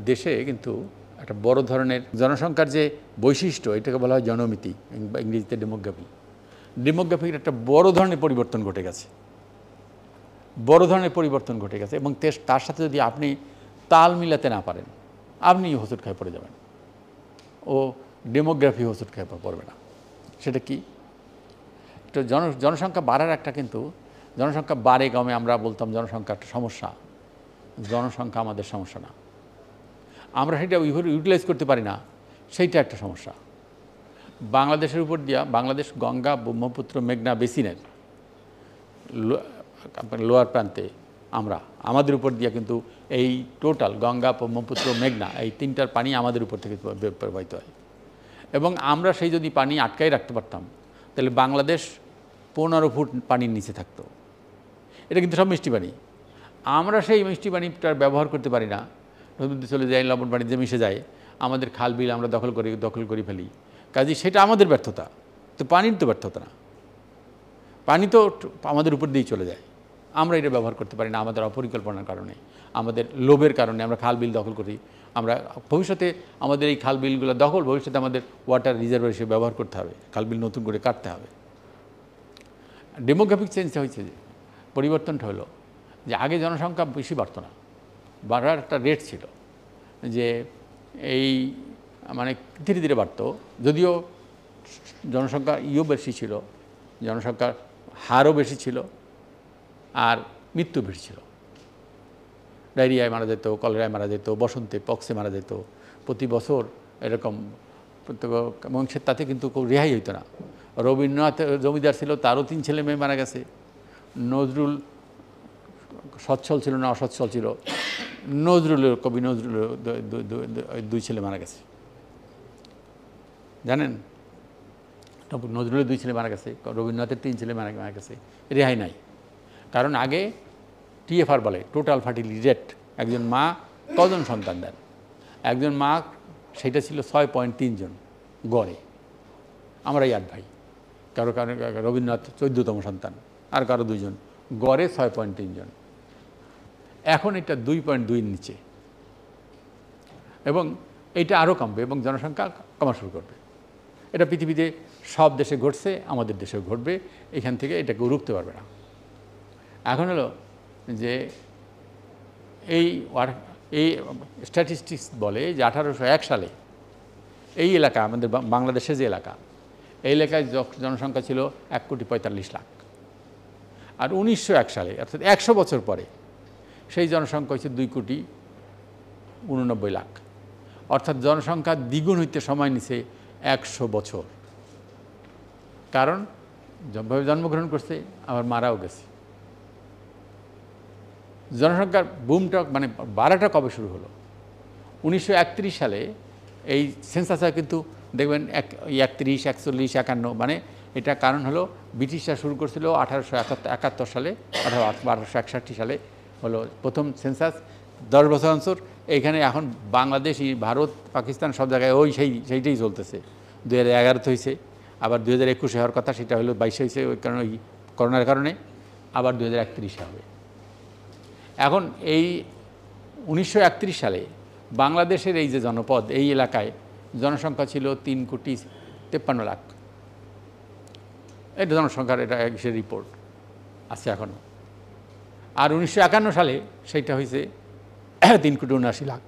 দেশে কিন্তু একটা বড় ধরনের জনসংখ্যার যে বৈশিষ্ট্য এটাকে বলা হয় জনমিতি বা ইংরেজিতে ডেমোগ্রাফি। ডেমোগ্রাফির একটা বড় ধরনের পরিবর্তন ঘটে গেছে, বড় ধরনের পরিবর্তন ঘটে গেছে এবং তার সাথে যদি আপনি তাল মিলাতে না পারেন আপনি হোঁচট খেয়ে পড়ে যাবেন। ও ডেমোগ্রাফি হোঁচট খেয়ে পড়বে না। সেটা কি? তো জনসংখ্যা বাড়ার একটা কিন্তু জনসংখ্যা বাড়ে কমে আমরা বলতাম জনসংখ্যা একটা সমস্যা, জনসংখ্যা আমাদের সমস্যা না, আমরা সেটা ইউটিলাইজ করতে পারি না, সেইটা একটা সমস্যা। বাংলাদেশের উপর দিয়া বাংলাদেশ গঙ্গা ব্রহ্মপুত্র মেঘনা বেসিনের লোয়ার প্রান্তে আমাদের উপর দিয়া কিন্তু এই টোটাল গঙ্গা ব্রহ্মপুত্র মেঘনা এই তিনটার পানি আমাদের উপর থেকে প্রবাহিত হয় এবং আমরা সেই যদি পানি আটকাই রাখতে পারতাম তাহলে বাংলাদেশ 15 ফুট পানির নিচে থাকতো। এটা কিন্তু সব মিষ্টি পানি, আমরা সেই মিষ্টি পানিটার ব্যবহার করতে পারি না, নদীতে চলে যায়, লবণ পানিতে মিশে যায়, আমাদের খাল বিল আমরা দখল করে ফেলি। কাজেই সেটা আমাদের ব্যর্থতা, তো পানির তো ব্যর্থতা না, পানি তো আমাদের উপর দিয়েই চলে যায়, আমরা এটা ব্যবহার করতে পারি না আমাদের অপরিকল্পনার কারণে, আমাদের লোভের কারণে আমরা খাল বিল দখল করি। আমরা ভবিষ্যতে আমাদের এই খাল বিলগুলো দখল ভবিষ্যতে আমাদের ওয়াটার রিজার্ভার হিসেবে ব্যবহার করতে হবে, খাল বিল নতুন করে কাটতে হবে। ডেমোগ্রাফিক চেঞ্জটা হয়েছে, যে পরিবর্তনটা হলো যে আগে জনসংখ্যা বেশি বাড়তো না, বাড়ার একটা রেট ছিল যে এই মানে ধীরে ধীরে বাড়তো, যদিও জনসংখ্যা বেশি ছিল, জনসংখ্যার হারও বেশি ছিল আর মৃত্যু বেশি ছিল। ডায়রিয়ায় মারা যেত, কলেরায় মারা যেত, বসন্তে পক্সে মারা যেত প্রতি বছর এরকম এবং তাতে কিন্তু কেউ রেহাই হইতো না। রবীন্দ্রনাথ জমিদার ছিল, তারও 3 ছেলে মেয়ে মারা গেছে। নজরুল সচ্ছল ছিল না অসচ্ছল ছিল, কবি নজরুলের 2 ছেলে মারা গেছে, জানেন? নজরুলের 2 ছেলে মারা গেছে, রবীন্দ্রনাথের 3 ছেলে মারা গেছে, রেহাই নাই। কারণ আগে TFR বলে টোটাল ফার্টিলিটি রেট, একজন মা কজন সন্তান দেন, একজন মা সেটা ছিল 6.3 জন গড়ে। আমরাই 8 ভাই, কারো রবীন্দ্রনাথ 14তম সন্তান, আর কারো 2 জন, গড়ে 6.3 জন। এখন এটা 2.2-র নিচে এবং এইটা আরও কমবে এবং জনসংখ্যা কমা শুরু করবে। এটা পৃথিবীতে সব দেশে ঘটছে, আমাদের দেশেও ঘটবে, এখান থেকে এটাকে রুখতে পারবে না। এখন হলো যে এই স্ট্যাটিস্টিক্স বলে যে 1801 সালে এই এলাকা, আমাদের বাংলাদেশের যে এলাকা, এই এলাকায় জনসংখ্যা ছিল 1,45,00,000, আর 1901 সালে অর্থাৎ 100 বছর পরে সেই জনসংখ্যা হচ্ছে 2,89,00,000, অর্থাৎ জনসংখ্যা দ্বিগুণ হইতে সময় নিছে 100 বছর। কারণ যেভাবে জন্মগ্রহণ করছে আবার মারাও গেছে। জনসংখ্যার বুমটা মানে বাড়াটা কবে শুরু হলো? 1931 সালে এই সেন্সাসে কিন্তু দেখবেন 31, 41, 51, মানে এটা কারণ হলো ব্রিটিশরা শুরু করছিল 1871 সালে, 1861 সালে হলো প্রথম সেন্সাস। 10 বছর অন্তর এইখানে এখন বাংলাদেশ, ভারত, পাকিস্তান সব জায়গায় সেইটাই চলতেছে। 2011 হয়েছে, আবার 2021 হওয়ার কথা, সেটা হলো 22 হয়েছে ওই কারণে, ওই করোনার কারণে, আবার 2031 হবে। এখন এই 1931 সালে বাংলাদেশের এই যে জনপদ, এই এলাকায় জনসংখ্যা ছিল 3,53,00,000। এটা জনসংখ্যার এটা সে রিপোর্ট আছে এখনও। আর 1951 সালে সেইটা হয়েছে 3,79,00,000,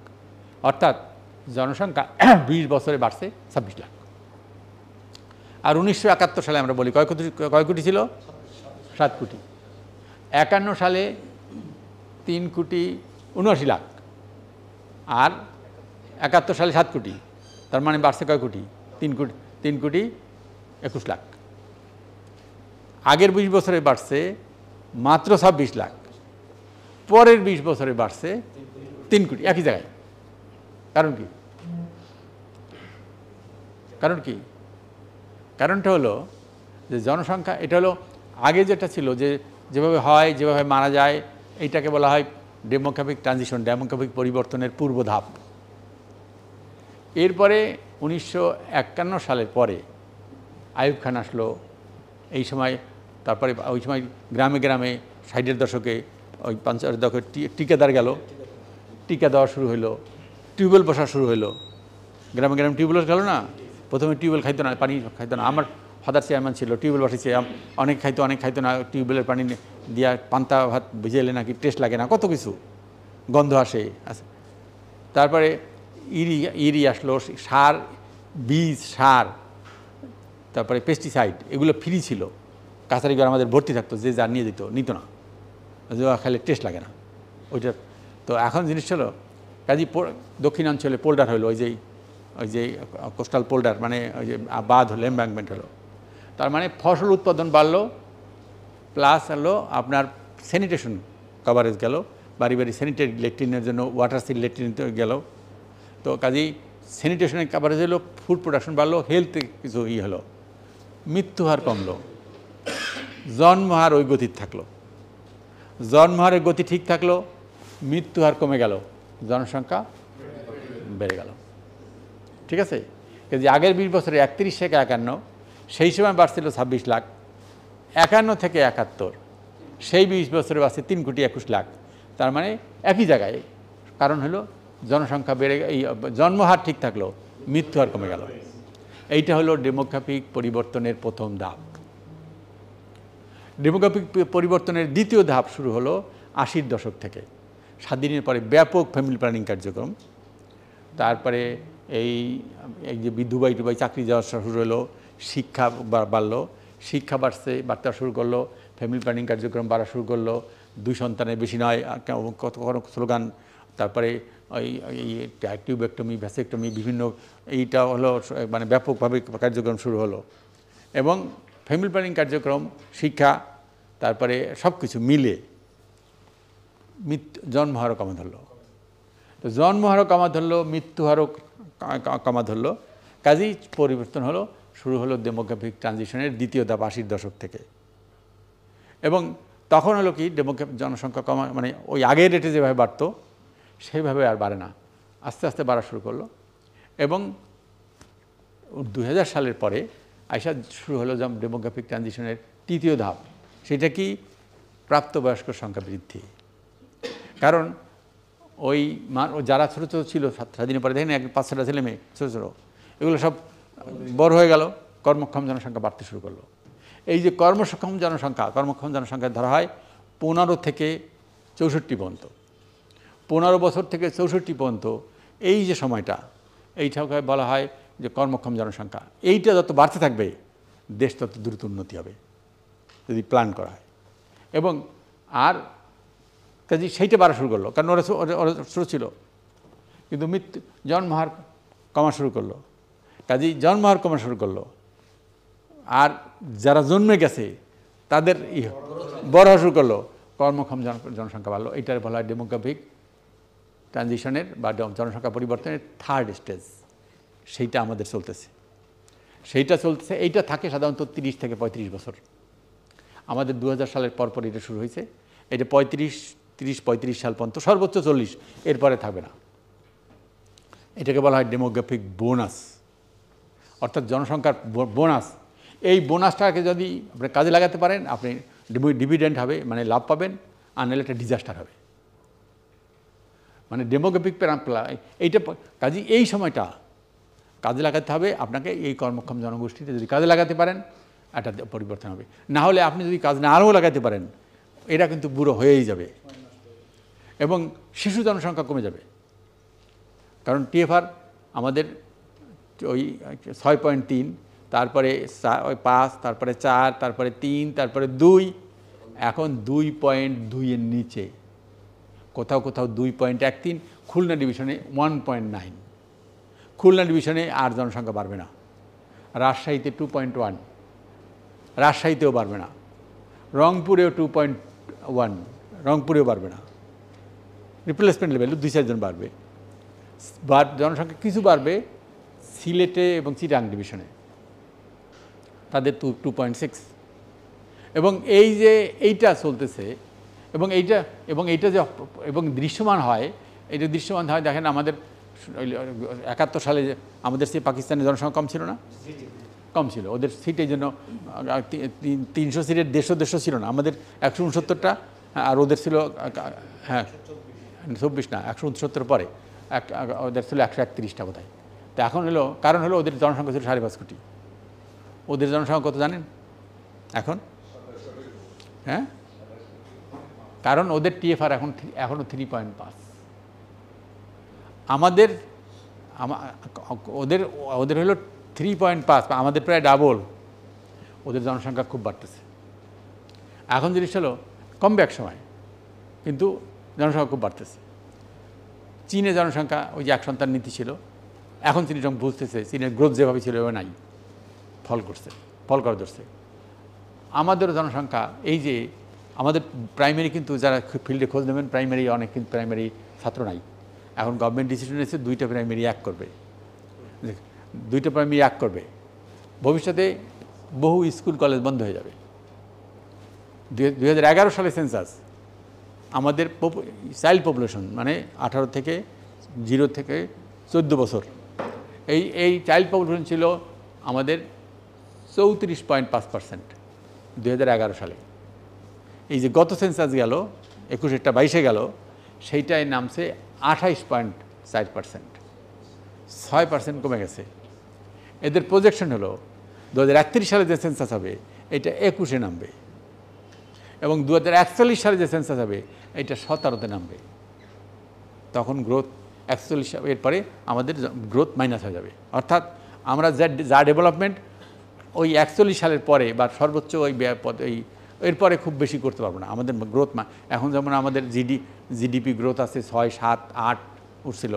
অর্থাৎ জনসংখ্যা 20 বছরে বাড়ছে 26 লাখ। আর 1971 সালে আমরা বলি কয় কোটি ছিল? 7 কোটি। 51 সালে 3,79,00,000 আর 71 সালে 7 কোটি, তার মানে বাড়ছে কয় কোটি? 3,21,00,000। আগের 20 বছরে বাড়ছে মাত্র 26 লাখ, পরের 20 বছরে বাড়ছে 3 কোটি, একই জায়গায়। কারণ কি? কারণটা হলো যে জনসংখ্যা, এটা হলো আগে যেটা ছিল যে যেভাবে হয়, যেভাবে মারা যায়, এইটাকে বলা হয় ডেমোগ্রাফিক ট্রানজিশন, ডেমোগ্রাফিক পরিবর্তনের পূর্ব ধাপ। এরপরে 1951 সালের পরে আইয়ুব খান আসলো, এই সময়, তারপরে ওই সময় গ্রামে গ্রামে 60-এর দশকে ওই 50-এর দশকে টিকাদার গেল, টিকা দেওয়া শুরু হলো, টিউবওয়েল বসা শুরু হলো, গ্রামে গ্রামে টিউবওয়েল গেল না। প্রথমে টিউবওয়েল খাইতো না, পানি খাইতো না। আমার ফাদার চেয়ারম্যান ছিল, টিউবওয়েল বসেছে, অনেক খাইতো না। টিউবওয়েলের পানি দিয়া পান্তা ভাত ভিজাইলে নাকি টেস্ট লাগে না, কত কিছু গন্ধ আসে। তারপরে ইরি আসলো, সার, বীজ, সার, তারপরে পেস্টিসাইড, এগুলো ফ্রি ছিল। কাছারি ঘর আমাদের ভর্তি থাকতো, যে যা নিয়ে নিত না, খাইলে টেস্ট লাগে না ওইটার। তো এখন জিনিস হলো কাজী দক্ষিণাঞ্চলে পোল্ডার হলো, ওই যে কোস্টাল পোল্ডার, মানে ওই যে বাঁধ হলো, এমব্যাঙ্কমেন্ট হলো। তার মানে ফসল উৎপাদন বাড়লো, প্লাস হলো আপনার স্যানিটেশন কভারেজ গেল, বাড়ি বাড়ি স্যানিটারি ল্যাট্রিনের জন্য ওয়াটার সিল ল্যাট্রিন গেল। তো কাজেই স্যানিটেশনের কভারেজ হলো, ফুড প্রোডাকশন বাড়লো, হেলথ কিছু হলো, মৃত্যু হার কমলো, জন্ম হার ওই গতি থাকলো। জন্ম হারের গতি ঠিক থাকলো, মৃত্যু হার কমে গেল, জনসংখ্যা বেড়ে গেল। ঠিক আছে, যে আগের 20 বছরে 31 থেকে 51, সেই সময় বাড়ছিল 26 লাখ, 51 থেকে 71, সেই 20 বছরে বাড়ছে 3,21,00,000। তার মানে একই জায়গায়, কারণ হলো জনসংখ্যা বেড়ে, এই জন্মহার ঠিক থাকলো, মৃত্যু হার কমে গেল। এইটা হলো ডেমোগ্রাফিক পরিবর্তনের প্রথম ধাপ। ডেমোগ্রাফিক পরিবর্তনের দ্বিতীয় ধাপ শুরু হলো 80-র দশক থেকে। স্বাধীনের পরে ব্যাপক ফ্যামিলি প্ল্যানিং কার্যক্রম, তারপরে এই যে বিধুবাই টুবাই চাকরি যাওয়া শুরু হলো, শিক্ষা বাড়লো, শিক্ষা বাড়তে শুরু করলো, ফ্যামিলি প্ল্যানিং কার্যক্রম বাড়া শুরু করলো, 2 সন্তানের বেশি নয়, কত স্লোগান, তারপরে ওই টিউবেক্টমি, ভ্যাসেক্টমি, বিভিন্ন এইটা হলো, মানে ব্যাপকভাবে কার্যক্রম শুরু হলো। এবং ফ্যামিলি প্ল্যানিং কার্যক্রম, শিক্ষা, তারপরে সব কিছু মিলে জন্মহারও কমা ধরলো। তো জন্মহারও কমা ধরলো, মৃত্যুহারও কমা ধরলো। কাজেই পরিবর্তন হলো, শুরু হলো ডেমোগ্রাফিক ট্রানজিশনের দ্বিতীয় ধাপ 80-র দশক থেকে। এবং তখন হলো কি, জনসংখ্যা কমা, মানে ওই আগের রেটে যেভাবে বাড়তো সেইভাবে আর বাড়ে না, আস্তে আস্তে বাড়া শুরু করলো। এবং 2000 সালের পরে আইসা শুরু হলো ডেমোগ্রাফিক ট্রানজিশনের তৃতীয় ধাপ। সেটা কি, প্রাপ্তবয়স্ক সংখ্যা বৃদ্ধি। কারণ ওই যারা ছোটো ছোটো ছিল স্বাধীনের পরে, দেখেন 5-6টা ছেলে মেয়ে ছোটো ছোটো, এগুলো সব বড় হয়ে গেল, কর্মক্ষম জনসংখ্যা বাড়তে শুরু করলো। এই যে কর্মক্ষম জনসংখ্যা ধরা হয় 15 থেকে 64 পর্যন্ত, 15 বছর থেকে 64 পর্যন্ত, এই যে সময়টা, এইটাকে বলা হয় যে কর্মক্ষম জনসংখ্যা। এইটা যত বাড়তে থাকবে, দেশ তত দ্রুত উন্নতি হবে যদি প্ল্যান করা হয়। এবং আর কাজে সেইটা বাড়া শুরু করলো, কারণ ওরা ছোটো ছিল, কিন্তু জন্মহার কমা শুরু করলো। কাজেই জন্মহার কমা শুরু করলো, আর যারা জন্মে গেছে তাদের বড় হওয়া শুরু করলো, কর্মক্ষম জনসংখ্যা বাড়লো। এইটার বলা হয় ডেমোগ্রাফিক ট্রানজিশনের বা জনসংখ্যা পরিবর্তনের থার্ড স্টেজ। সেইটা আমাদের চলতেছে, এইটা থাকে সাধারণত 30 থেকে 35 বছর। আমাদের 2000 সালের পরপর এটা শুরু হয়েছে। এটা 30-35 সাল পর্যন্ত, সর্বোচ্চ 40, এরপরে থাকবে না। এটাকে বলা হয় ডেমোগ্রাফিক বোনাস, অর্থাৎ জনসংখ্যার বোনাস। এই বোনাসটাকে যদি আপনি কাজে লাগাতে পারেন, আপনি ডিভিডেন্ড হবে, মানে লাভ পাবেন, আর নাহলে একটা ডিজাস্টার হবে। মানে ডেমোগ্রাফিক এইটা কাজে এই সময়টা কাজে লাগাতে হবে আপনাকে। এই কর্মক্ষম জনগোষ্ঠীতে যদি কাজে লাগাতে পারেন, একটা পরিবর্তন হবে। না হলে আপনি যদি কাজ না আরও লাগাতে পারেন, এরা কিন্তু বুড়ো হয়েই যাবে এবং শিশু জনসংখ্যা কমে যাবে। কারণ টিএফআর আমাদের ওই 6.3, তারপরে 5, তারপরে 4, তারপরে 3, তারপরে 2, এখন 2.2 নিচে, কোথাও কোথাও 2.13, খুলনা ডিভিশনে 1.9। খুলনা ডিভিশনে আর জনসংখ্যা বাড়বে না। রাজশাহীতে 2.1, রাজশাহীতেও বাড়বে না। রংপুরেও 2.1, রংপুরেও বাড়বে না। রিপ্লেসমেন্ট লেভেল 2-4 জন বাড়বে। জনসংখ্যা কিছু বাড়বে সিলেটে এবং চিটাং ডিভিশনে, তাদের 2.6। এবং এই যে এইটা চলতেছে, এবং এইটা যে দৃশ্যমান হয়, দেখেন আমাদের 71 সালে আমাদের সে পাকিস্তানের জনসংখ্যা কম ছিল না, কম ছিল। ওদের সিটের জন্য 300 সিটের 150 ছিল না, আমাদের 169টা, আর ওদের ছিল, হ্যাঁ 24 না 169 পরে ওদের ছিল 131টা বোধহয়। তো এখন হলো কারণ হলো ওদের জনসংখ্যা ছিল 5.5 কোটি। ওদের জনসংখ্যা কত জানেন এখন? হ্যাঁ, কারণ ওদের টিএফআর এখনও 3.5। আমাদের ওদের হলো 3.5, আমাদের প্রায় ডাবল। ওদের জনসংখ্যা খুব বাড়তেছে। এখন জিনিস হলো কমবে এক সময়, কিন্তু জনসংখ্যা খুব বাড়তেছে। চীনে জনসংখ্যা ওই যে 1 সন্তান নীতি ছিল, এখন চীন যখন বুঝতেছে চীনের গ্রোথ যেভাবে ছিল এভাবে নাই, ফল করা ধরছে। আমাদেরও জনসংখ্যা এই যে আমাদের প্রাইমারি, কিন্তু যারা ফিল্ডে খোঁজ নেবেন প্রাইমারি অনেক, কিন্তু প্রাইমারি ছাত্র নাই। এখন গভর্নমেন্ট ডিসিশন এসেছে 2টা প্রাইমারি 1 করবে, 2টা প্রাইমারি 1 করবে। ভবিষ্যতে বহু স্কুল কলেজ বন্ধ হয়ে যাবে। 2011 সালে সেন্সাস আমাদের চাইল্ড পপুলেশন মানে 0 থেকে 14 বছর, এই চাইল্ড পপুলেশন ছিল আমাদের 34.5% 2011 সালে। এই যে গত সেন্সাস গেল 21-টা 22-এ গেল, সেইটাই নামছে 28.4%, 6% কমে গেছে। এদের প্রজেকশন হলো 2031 সালে যে সেন্সাস হবে এটা 21-এ নামবে, এবং 2041 সালে যে সেন্সাস হবে এটা 17-তে নামবে। তখন গ্রোথ 41, এরপরে আমাদের গ্রোথ মাইনাস হয়ে যাবে। অর্থাৎ আমরা যা ডেভেলপমেন্ট ওই 41 সালের পরে বা সর্বোচ্চ ওই এরপরে খুব বেশি করতে পারবো না। আমাদের গ্রোথ এখন যেমন আমাদের জিডিপি গ্রোথ আছে 6, 7, 8 উঠছিল,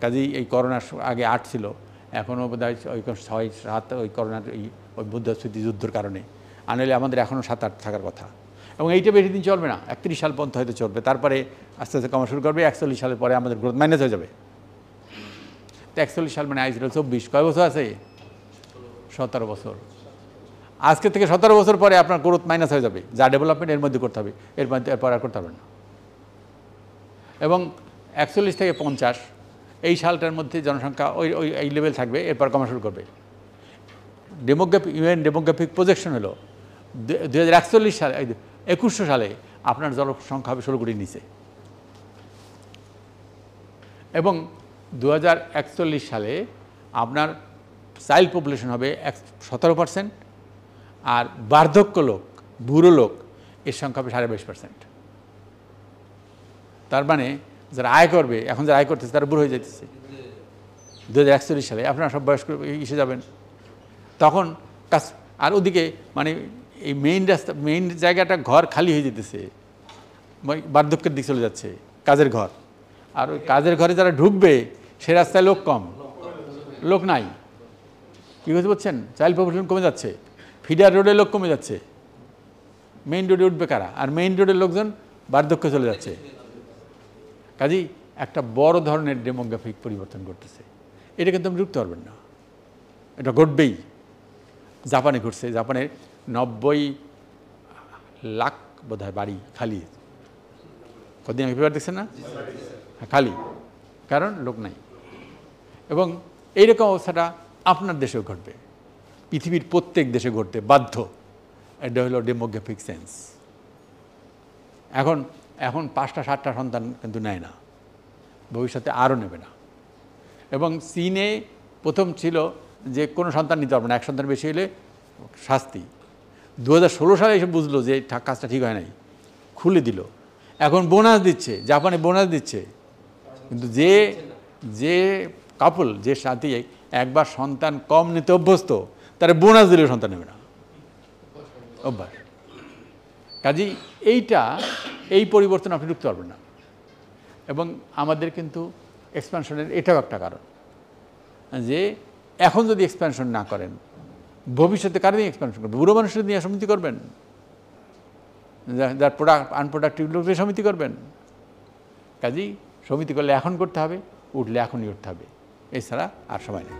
কাজেই এই করোনার আগে 8 ছিল, এখনও বোধ হয় ওই 6, 7 ওই করোনার ওই মুদ্রাস্ফীতি যুদ্ধের কারণে, আনলে আমাদের এখনও 7, 8 থাকার কথা। এবং এইটা বেশি দিন চলবে না, 31 সাল পর্যন্ত হয়তো চলবে, তারপরে আস্তে আস্তে কমা শুরু করবে। 41 সালের পরে আমাদের গ্রোথ মাইনাস হয়ে যাবে। তো 41 সাল মানে আইছিল 24, কয় বছর আছে? 17 বছর। আজকে থেকে 17 বছর পরে আপনার গ্রোথ মাইনাস হয়ে যাবে। যা ডেভেলপমেন্ট এর মধ্যে করতে হবে, এরপর আর করতে হবে না। এবং 41 থেকে 50 এই সালটার মধ্যে জনসংখ্যা এই লেভেল থাকবে, এরপর কমা শুরু করবে। ইউএন ডেমোগ্রাফিক প্রজেকশন হলো 2041 সালে 2100 সালে আপনার জনসংখ্যা হবে 16 কোটির নিচে, এবং 2041 সালে আপনার চাইল্ড পপুলেশন হবে 17%, আর বার্ধক্য লোক, বুড়ো লোক এর সংখ্যা হবে 22.5%। তার মানে যারা আয় করবে, এখন যারা আয় করতেছে তারা বুড়ো হয়ে যাইতেছে। 2041 সালে আপনারা সব বয়স্ক এসে যাবেন তখন। আর ওদিকে মানে এই মেইন জায়গাটা ঘর খালি হয়ে যেতেছে, বার্ধক্যের দিকে চলে যাচ্ছে কাজের ঘর। আর ওই কাজের ঘরে যারা ঢুকবে সে রাস্তায় লোক কম, লোক নাই। কী বুঝতে পারছেন? চাইল্ড পপুলেশন কমে যাচ্ছে, ফিডার রোডে লোক কমে যাচ্ছে, মেইন রোডে উঠবে কারা? আর মেইন রোডের লোকজন বার্ধক্য চলে যাচ্ছে। কাজেই একটা বড় ধরনের ডেমোগ্রাফিক পরিবর্তন ঘটতেছে। এটা কিন্তু আপনি রুখতে পারবেন না, এটা ঘটবেই। জাপানে ঘটছে, জাপানের 90 লাখ বোধহয় বাড়ি খালি। কদিন আগে পেপার দেখছেন না? খালি, কারণ লোক নাই। এবং এইরকম অবস্থাটা আপনার দেশেও ঘটবে, পৃথিবীর প্রত্যেক দেশে ঘটতে বাধ্য। এটা হলো ডেমোগ্রাফিক সেন্স। এখন 5টা 7টা সন্তান কিন্তু নেয় না, ভবিষ্যতে আরও নেবে না। এবং চীনে প্রথম ছিল যে কোনো সন্তান নিতে পারবে না, 1 সন্তান বেশি হলে শাস্তি। 2016 সালে এসে বুঝলো যে কাজটা ঠিক হয় নাই, খুলে দিল। এখন বোনাস দিচ্ছে, জাপানে বোনাস দিচ্ছে। কিন্তু যে কাপল, যে সাথী একবার সন্তান কম নিতে অভ্যস্ত, তারা বোনাস দিলেও সন্তান নেবে না, অভ্যাস। কাজেই এই পরিবর্তন আপনি ঢুকতে পারবেন না। এবং আমাদের কিন্তু এক্সপ্যানশনের এটাও একটা কারণ, যে এখন যদি এক্সপ্যানশন না করেন ভবিষ্যতে কার নিয়ে এক্সপ্যানশন করবেন? বুড়ো মানুষের নিয়ে সমিতি করবেন, যার আনপ্রোডাক্টিভ লোকদের সমিতি করবেন। কাজেই সমিতি করলে এখন করতে হবে, উঠলে এখনই উঠতে হবে, এছাড়া আর সময় নেই।